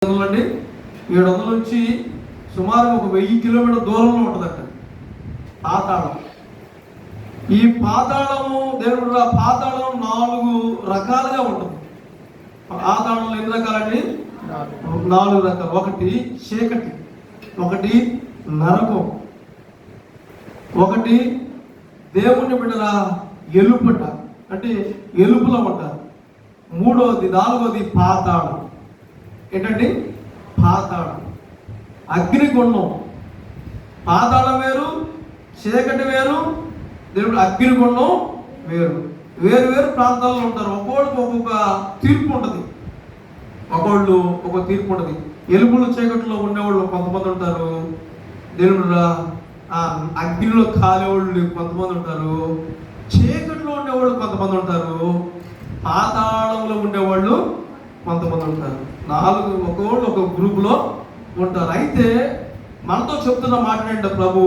అండి 700 నుంచి సుమారు ఒక 1000 కిలోమీటర్ దూరంలో ఉంటుందట పాతాళం. ఈ పాతాళము దేవుడు పాతాళం 4 రకాలుగా ఉంటుంది. పాతాళంలో ఎన్ని రకాలండి? 4 రకాలు. ఒకటి చీకటి, ఒకటి నరకం, ఒకటి దేవుని బిడ్డల ఎలుపట అంటే ఎలుపులో ఉంటారు, నాలుగోది పాతాళం. ఏంటండి? పాతాళం, అగ్నిగుండం. పాతాళం వేరు, చీకటి వేరు, దేవుడు అగ్నిగుండం వేరు. వేరు వేరు ప్రాంతాల్లో ఉంటారు. ఒక్కొక్కడికి ఒక్కొక్క తీర్పు ఉంటుంది, ఒక్కొళ్ళు ఒక్కొక్క తీర్పు ఉంటుంది. ఎలుపులు చీకటిలో ఉండేవాళ్ళు కొంతమంది ఉంటారు, దేవుడు అగ్నిలో కాలేవాళ్ళు కొంతమంది ఉంటారు, చీకటిలో ఉండేవాళ్ళు కొంతమంది ఉంటారు, పాతాళంలో ఉండేవాళ్ళు కొంతమంది ఉంటారు. 4 ఒక్కొక్కళ్ళు ఒక గ్రూపులో ఉంటారు. అయితే మనతో చెప్తున్న మాట ఏంటంటే ప్రభు